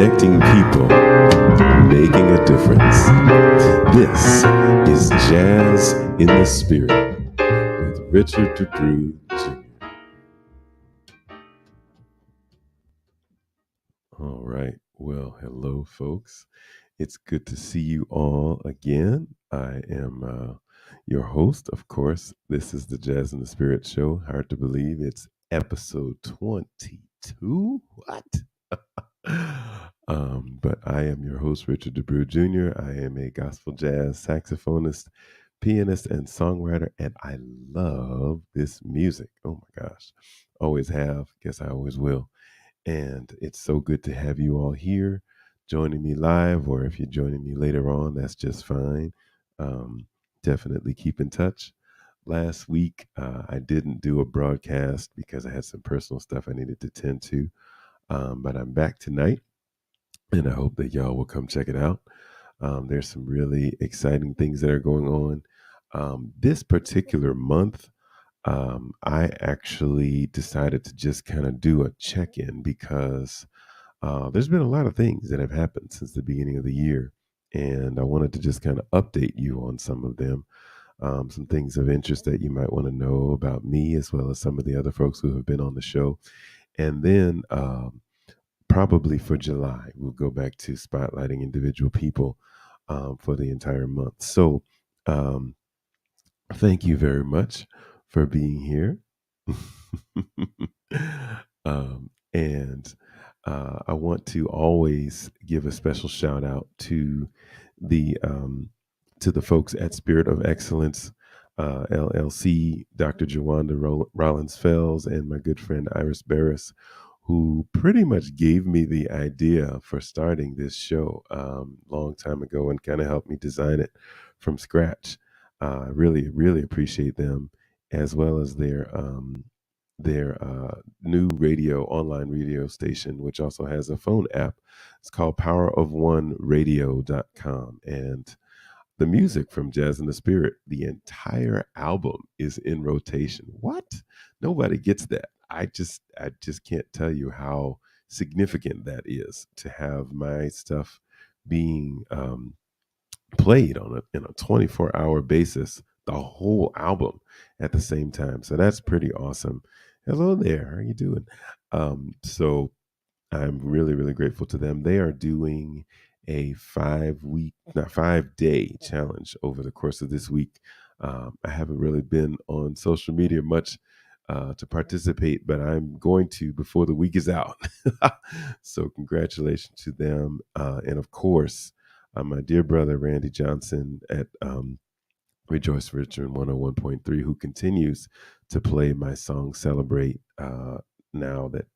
connecting people, making a difference. This is Jazz in the Spirit with Richard DeBrew Jr. All right. Well, hello, folks. It's good to see you all again. I am your host, of course. This is the Jazz in the Spirit show. Hard to believe it's episode 22. What? But I am your host, Richard DeBrew Jr. I am a gospel jazz saxophonist, pianist, and songwriter, and I love this music. Oh my gosh. Always have. Guess I always will. And it's so good to have you all here joining me live, or if you're joining me later on, that's just fine. Definitely keep in touch. Last week, I didn't do a broadcast because I had some personal stuff I needed to tend to. But I'm back tonight, and I hope that y'all will come check it out. There's some really exciting things that are going on. This particular month, I actually decided to just kind of do a check-in because there's been a lot of things that have happened since the beginning of the year, and I wanted to just kind of update you on some of them. Some things of interest that you might want to know about me, as well as some of the other folks who have been on the show. And then probably for July, we'll go back to spotlighting individual people for the entire month. So thank you very much for being here. And I want to always give a special shout out to the folks at Spirit of Excellence LLC, Dr. Jawanda Rollins Fells, and my good friend Iris Barris, who pretty much gave me the idea for starting this show long time ago and kind of helped me design it from scratch. I really, really appreciate them, as well as their new online radio station, which also has a phone app. It's called powerofoneradio.com. And the music from Jazz in the Spirit, the entire album is in rotation. What? Nobody gets that. I just can't tell you how significant that is to have my stuff being played in a 24-hour basis, the whole album at the same time. So that's pretty awesome. Hello there. How are you doing? So I'm really, really grateful to them. They are doing a 5-day challenge over the course of this week. I haven't really been on social media much to participate, but I'm going to before the week is out. So congratulations to them. And of course, my dear brother, Randy Johnson at Rejoice Richard 101.3, who continues to play my song Celebrate now that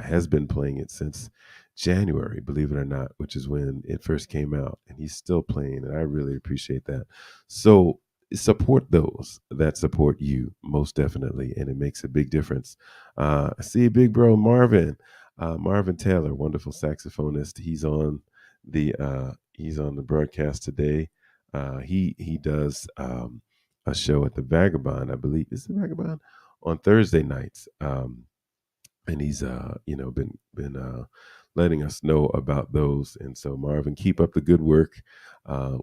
has been playing it since January, believe it or not, which is when it first came out. And he's still playing, and I really appreciate that. So support those that support you, most definitely, and it makes a big difference. I see big bro Marvin Taylor, wonderful saxophonist. He's on the broadcast today. He does a show at the Vagabond, I believe. Is the Vagabond on Thursday nights? And he's been letting us know about those. And so Marvin, keep up the good work.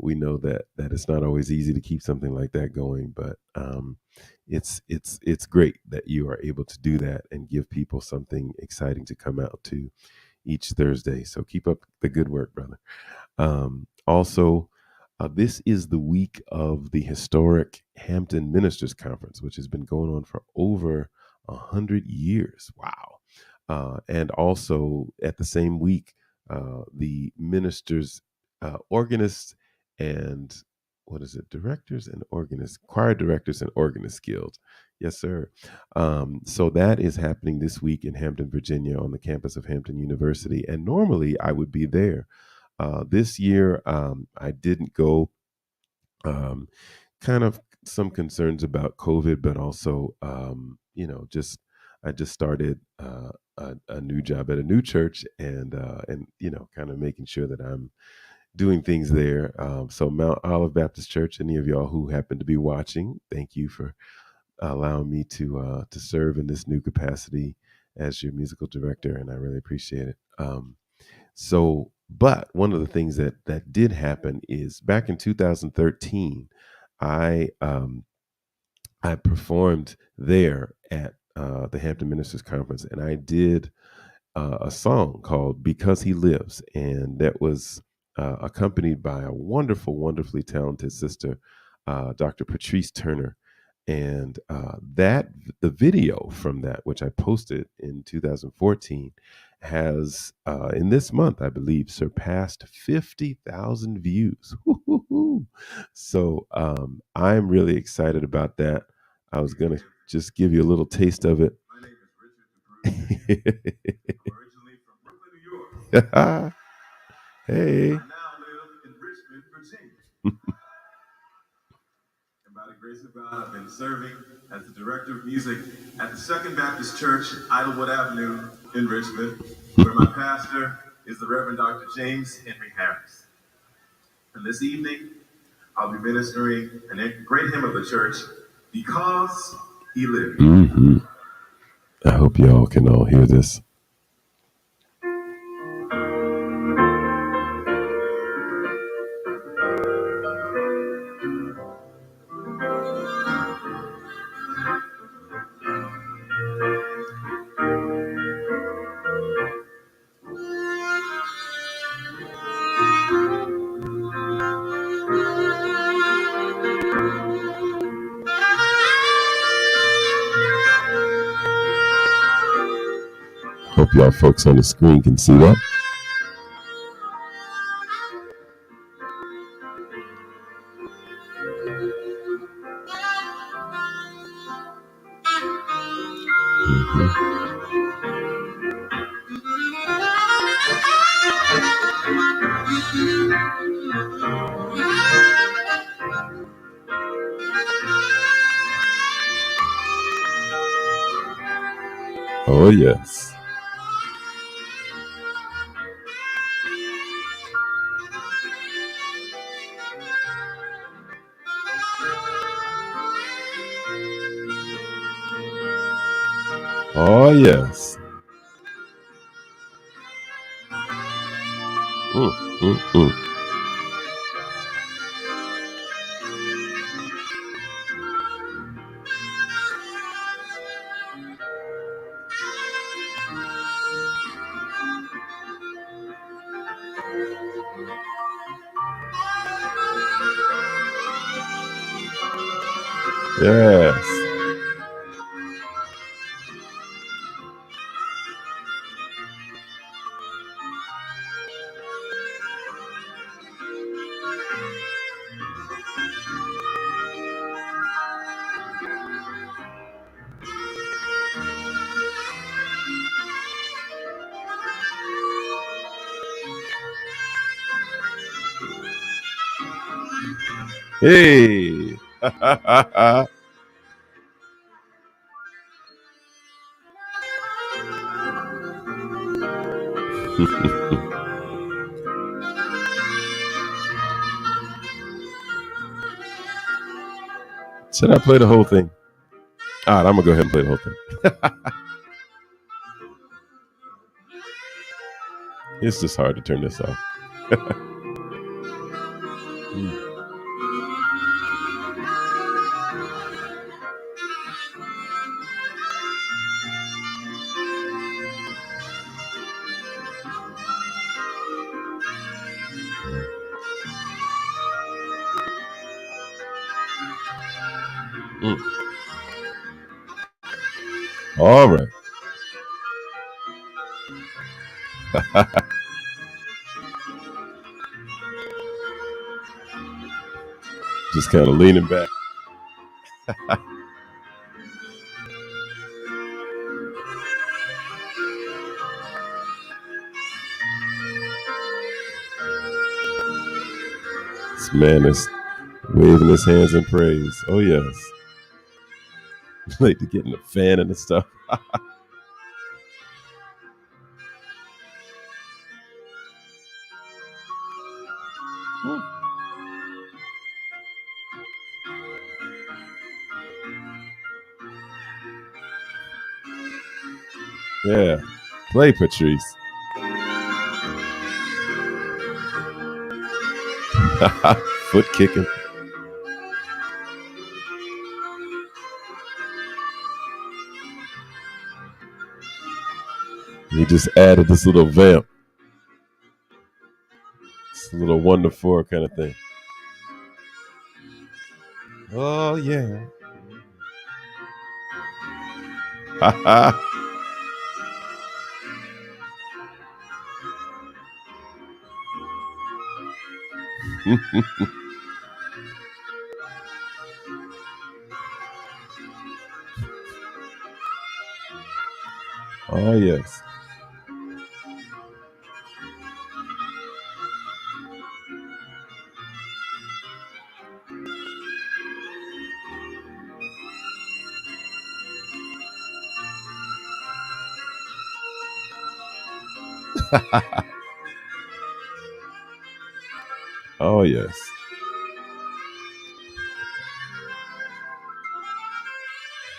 We know that it's not always easy to keep something like that going, but it's great that you are able to do that and give people something exciting to come out to each Thursday. So keep up the good work, brother. Also, this is the week of the historic Hampton Ministers Conference, which has been going on for over 100 years. Wow. And also at the same week, the ministers, organists, and directors and organists, choir directors and organist guild. Yes, sir. So that is happening this week in Hampton, Virginia, on the campus of Hampton University. And normally I would be there. This year, I didn't go. Kind of some concerns about COVID, but also, I just started a new job at a new church, and kind of making sure that I'm doing things there. So Mount Olive Baptist Church, any of y'all who happen to be watching, thank you for allowing me to serve in this new capacity as your musical director, and I really appreciate it. So, but one of the things that did happen is back in 2013, I I performed there at the Hampton Ministers Conference, and I did a song called "Because He Lives," and that was accompanied by a wonderful, wonderfully talented sister, Dr. Patrice Turner. And that the video from that, which I posted in 2014, has in this month, I believe, surpassed 50,000 views. Woo-hoo-hoo. So I'm really excited about that. I was gonna just give you a little taste of it. Hey. And by the grace of God, I've been serving as the director of music at the Second Baptist Church, Idlewood Avenue in Richmond, where my pastor is the Reverend Dr. James Henry Harris. And this evening, I'll be ministering a great hymn of the church, "Because He Lives." Mm-hmm. I hope y'all can all hear this. Hope y'all folks on the screen can see that. Mm-hmm. Oh, yes. Oh, yes. Mm, mm, mm. Yes. Hey. Should I play the whole thing? All right, I'm gonna go ahead and play the whole thing. It's just hard to turn this off. Mm. All right. Just kind of leaning back. This man is waving his hands in praise. Oh, yes. Like to get in the fan and the stuff. Yeah. Play, Patrice. Foot kicking. We just added this little vamp, this little 1 to 4 kind of thing. Oh yeah. Oh yes. Oh yes.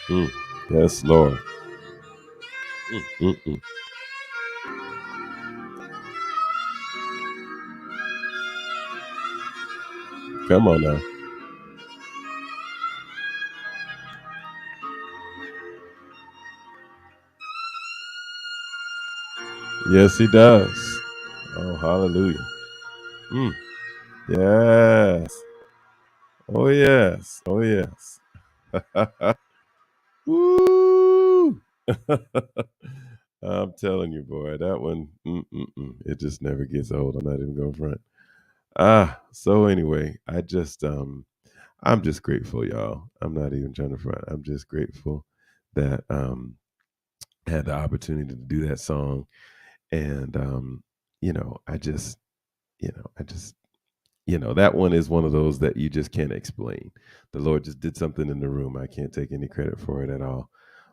Mm. Yes, Lord. Mm-mm. Come on now. Yes, he does. Oh, hallelujah. Mm. Yes. Oh yes. Oh yes. Woo! I'm telling you, boy, that one, it just never gets old. I'm not even going front. So anyway, I'm just grateful, y'all. I'm not even trying to front. I'm just grateful that I had the opportunity to do that song, and I just, I just that one is one of those that you just can't explain. The Lord just did something in the room. I can't take any credit for it at all.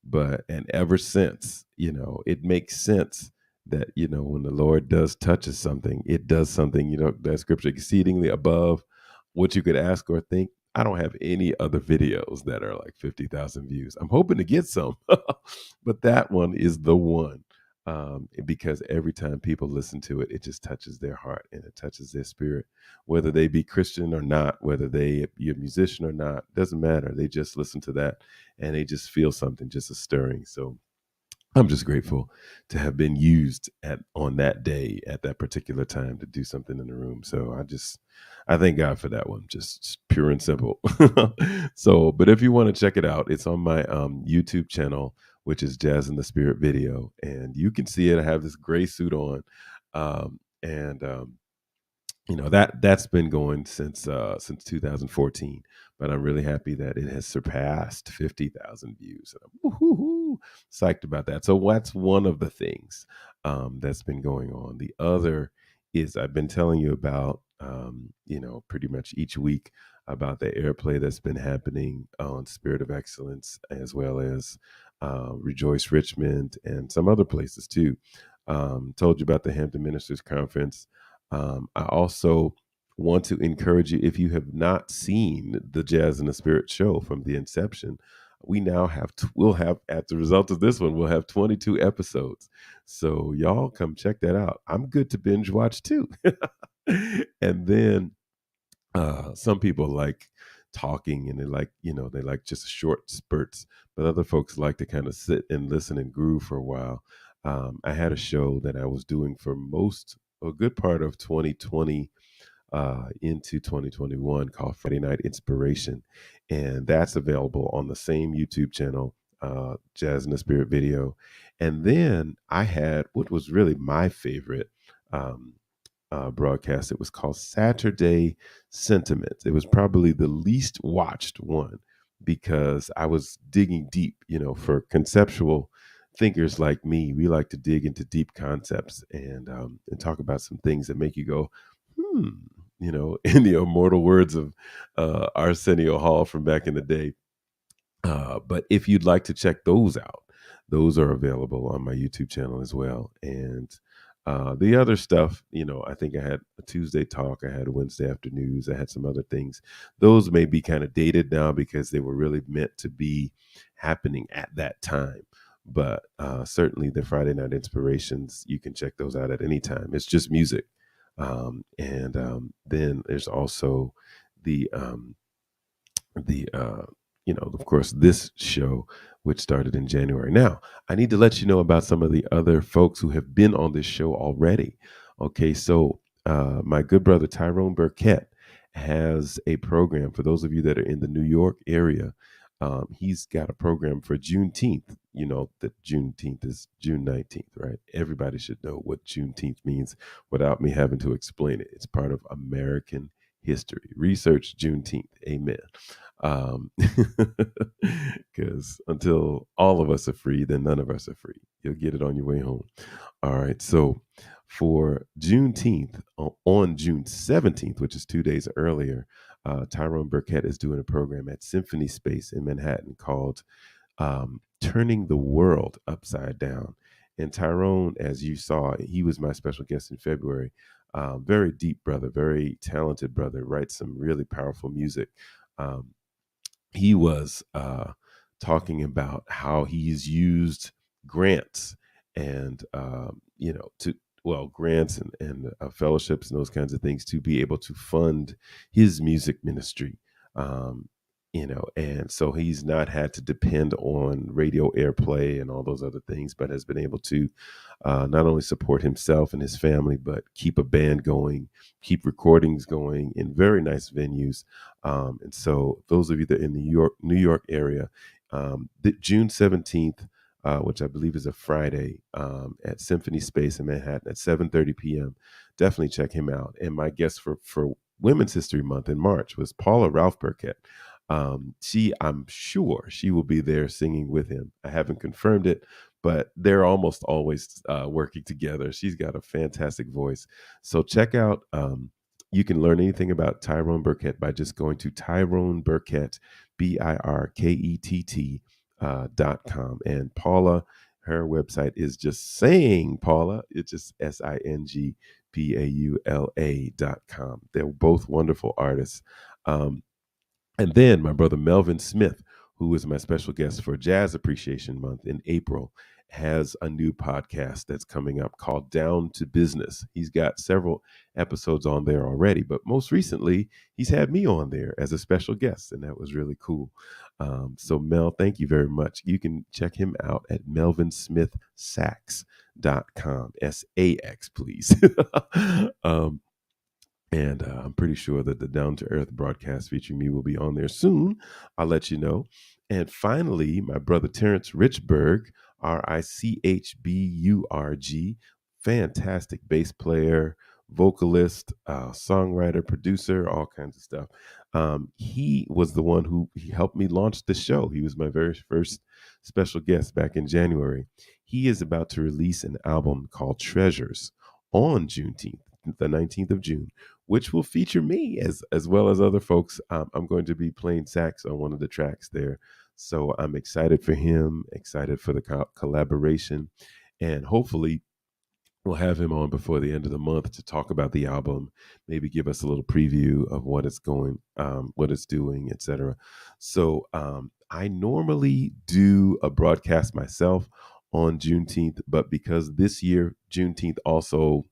But and ever since, it makes sense that, when the Lord does touches something, it does something, that scripture exceedingly above what you could ask or think. I don't have any other videos that are like 50,000 views. I'm hoping to get some, but that one is the one, because every time people listen to it, it just touches their heart and it touches their spirit, whether they be Christian or not, whether they be a musician or not, doesn't matter. They just listen to that and they just feel something, just a stirring. So I'm just grateful to have been used on that day at that particular time to do something in the room. So I thank God for that one, just pure and simple. So, but if you want to check it out, it's on my YouTube channel, which is Jazz in the Spirit Video, and you can see it. I have this gray suit on, and that's been going since 2014, but I'm really happy that it has surpassed 50,000 views, and I'm woo-hoo-hoo, psyched about that. So that's one of the things that's been going on. The other is I've been telling you about, pretty much each week, about the airplay that's been happening on Spirit of Excellence, as well as Rejoice Richmond and some other places too. Told you about the Hampton Ministers Conference. I also want to encourage you, if you have not seen the Jazz in the Spirit show from the inception, we now we'll have, at the result of this one, we'll have 22 episodes. So y'all come check that out. I'm good to binge watch too. And then some people like talking, and they like just short spurts, but other folks like to kind of sit and listen and groove for a while. I had a show that I was doing for a good part of 2020 into 2021, called Friday Night Inspiration, and that's available on the same YouTube channel, Jazz in the Spirit Video. And then I had what was really my favorite um, broadcast. It was called Saturday Sentiments. It was probably the least watched one because I was digging deep. For conceptual thinkers like me, we like to dig into deep concepts and talk about some things that make you go, hmm. In the immortal words of Arsenio Hall from back in the day. But if you'd like to check those out, those are available on my YouTube channel as well. And the other stuff, I think I had a Tuesday talk, I had a Wednesday afternoons, I had some other things. Those may be kind of dated now because they were really meant to be happening at that time. But certainly the Friday Night Inspirations, you can check those out at any time. It's just music. Then there's also the the of course, this show, which started in January. Now I need to let you know about some of the other folks who have been on this show already. Okay, so my good brother Tyrone Burkett has a program for those of you that are in the New York area. He's got a program for Juneteenth. You know that Juneteenth is June 19th, right? Everybody should know what Juneteenth means without me having to explain it. It's part of American history. Research Juneteenth. Amen. Because until all of us are free, then none of us are free. You'll get it on your way home. All right. So for Juneteenth, on June 17th, which is 2 days earlier, Tyrone Burkett is doing a program at Symphony Space in Manhattan called Turning the World Upside Down. And Tyrone, as you saw, he was my special guest in February. Very deep brother, very talented brother, writes some really powerful music. He was talking about how he's used grants and to grants and fellowships and those kinds of things to be able to fund his music ministry. And so he's not had to depend on radio airplay and all those other things, but has been able to not only support himself and his family, but keep a band going, keep recordings going in very nice venues. And so those of you that are in the New York area, June 17th, which I believe is a Friday, at Symphony Space in Manhattan at 7:30 p.m. Definitely check him out. And my guest for Women's History Month in March was Paula Ralph Burkett. I'm sure she will be there singing with him. I haven't confirmed it, but they're almost always working together. She's got a fantastic voice. So check out, you can learn anything about Tyrone Burkett by just going to Tyrone Burkett, BIRKETT, .com. And Paula, her website is just saying Paula. It's just SINGPAULA.com. They're both wonderful artists. And then my brother Melvin Smith, who is my special guest for Jazz Appreciation Month in April, has a new podcast that's coming up called Down to Business. He's got several episodes on there already, but most recently, he's had me on there as a special guest, and that was really cool. So Mel, thank you very much. You can check him out at melvinsmithsax.com, SAX, please. And I'm pretty sure that the Down to Earth broadcast featuring me will be on there soon. I'll let you know. And finally, my brother Terrence Richburg, Richburg, fantastic bass player, vocalist, songwriter, producer, all kinds of stuff. He was the one who helped me launch the show. He was my very first special guest back in January. He is about to release an album called Treasures on Juneteenth, the 19th of June, which will feature me as well as other folks. I'm going to be playing sax on one of the tracks there. So I'm excited for him, excited for the collaboration, and hopefully we'll have him on before the end of the month to talk about the album, maybe give us a little preview of what it's what it's doing, etc. So I normally do a broadcast myself on Juneteenth, but because this year Juneteenth also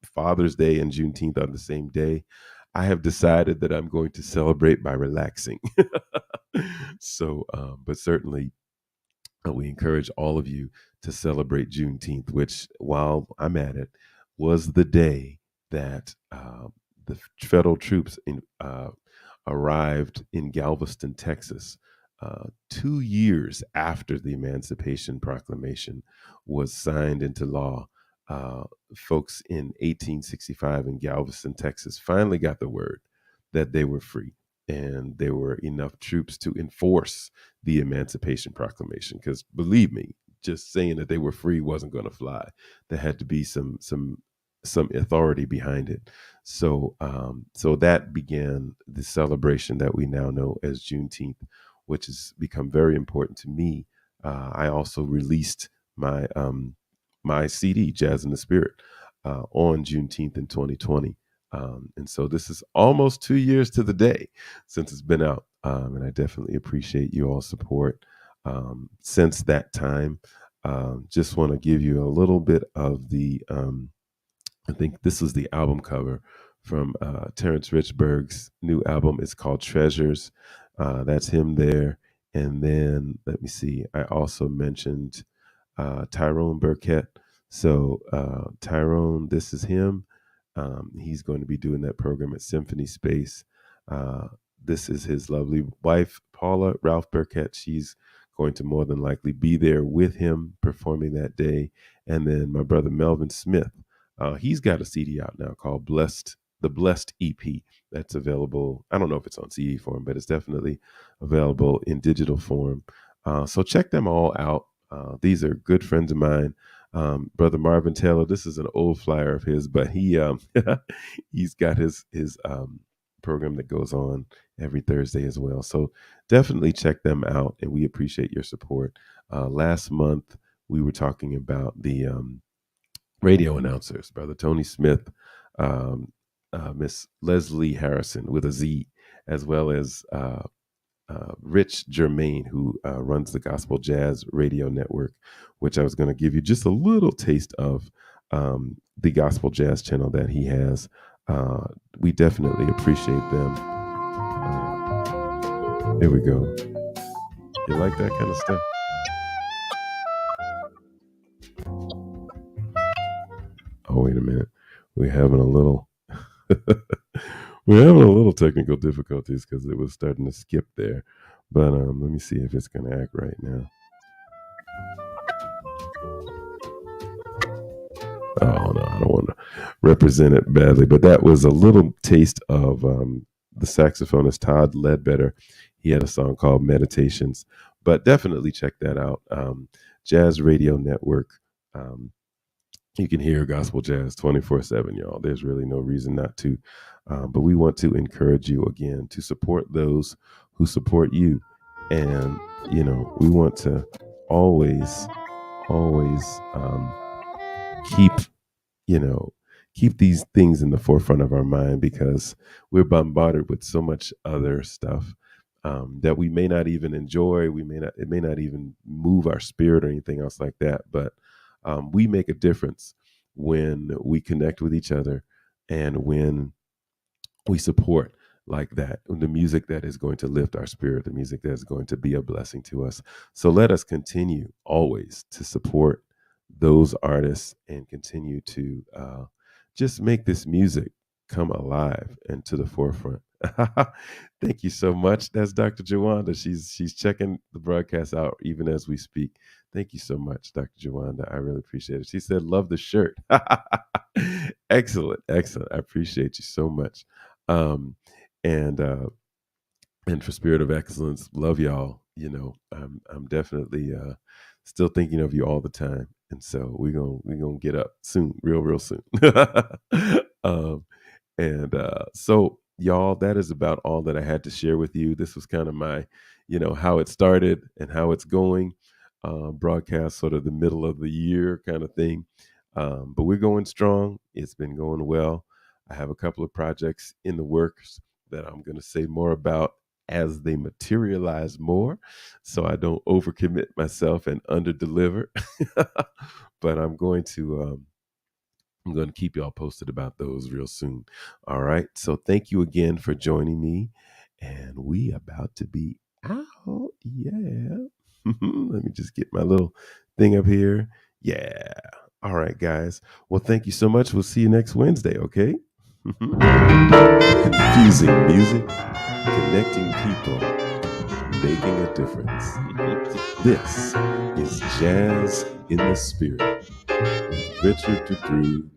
Father's Day and Juneteenth are the same day, I have decided that I'm going to celebrate by relaxing. So, but certainly we encourage all of you to celebrate Juneteenth, which, while I'm at it, was the day that the federal troops arrived in Galveston, Texas, 2 years after the Emancipation Proclamation was signed into law. Folks in 1865 in Galveston, Texas, finally got the word that they were free, and there were enough troops to enforce the Emancipation Proclamation. Because believe me, just saying that they were free wasn't going to fly. There had to be some authority behind it. So so that began the celebration that we now know as Juneteenth, which has become very important to me. I also released my CD, Jazz in the Spirit, on Juneteenth in 2020. And so this is almost 2 years to the day since it's been out. And I definitely appreciate you all's support since that time. Just want to give you a little bit of the I think this was the album cover from Terrence Richburg's new album. It's called Treasures. That's him there. And then let me see. I also mentioned Tyrone Burkett. So Tyrone, this is him. He's going to be doing that program at Symphony Space. Uh, this is his lovely wife, Paula Ralph Burkett. She's going to more than likely be there with him performing that day. And then my brother Melvin Smith. He's got a CD out now called Blessed, the Blessed EP. That's available. I don't know if it's on CD form, but it's definitely available in digital form. So check them all out. These are good friends of mine. Brother Marvin Taylor, this is an old flyer of his, but he's got his program that goes on every Thursday as well. So definitely check them out, and we appreciate your support. Last month we were talking about the radio announcers, Brother Tony Smith, Miss Leslie Harrison with a Z, as well as Rich Germain, who runs the Gospel Jazz Radio Network, which I was going to give you just a little taste of the Gospel Jazz channel that he has. We definitely appreciate them. Here we go. You like that kind of stuff? Oh, wait a minute. We're having a little we're having a little technical difficulties because it was starting to skip there. But let me see if it's going to act right now. Oh no, I don't want to represent it badly, but that was a little taste of the saxophonist Todd Ledbetter. He had a song called Meditations, but definitely check that out. Jazz Radio Network. You can hear gospel jazz 24/7, y'all. There's really no reason not to. But we want to encourage you again to support those who support you. And, we want to always keep, keep these things in the forefront of our mind, because we're bombarded with so much other stuff that we may not even enjoy. It may not even move our spirit or anything else like that. But we make a difference when we connect with each other and when we support like that, the music that is going to lift our spirit, the music that is going to be a blessing to us. So let us continue always to support those artists and continue to just make this music come alive and to the forefront. Thank you so much. That's Dr. Jawanda. She's checking the broadcast out even as we speak. Thank you so much, Dr. Jawanda. I really appreciate it. She said, "Love the shirt." Excellent, excellent. I appreciate you so much. Um, and for Spirit of Excellence, love y'all. I'm definitely still thinking of you all the time, and so we're gonna get up soon, real soon. So y'all, that is about all that I had to share with you. This was kind of my, how it started and how it's going. Broadcast sort of the middle of the year kind of thing. But we're going strong. It's been going well. I have a couple of projects in the works that I'm going to say more about as they materialize more, so I don't overcommit myself and underdeliver. But I'm going to keep y'all posted about those real soon. All right. So thank you again for joining me, and we about to be out. Yeah. Let me just get my little thing up here. Yeah. All right, guys. Well, thank you so much. We'll see you next Wednesday, okay? Infusing music, connecting people, making a difference. This is Jazz in the Spirit with Richard DeBrew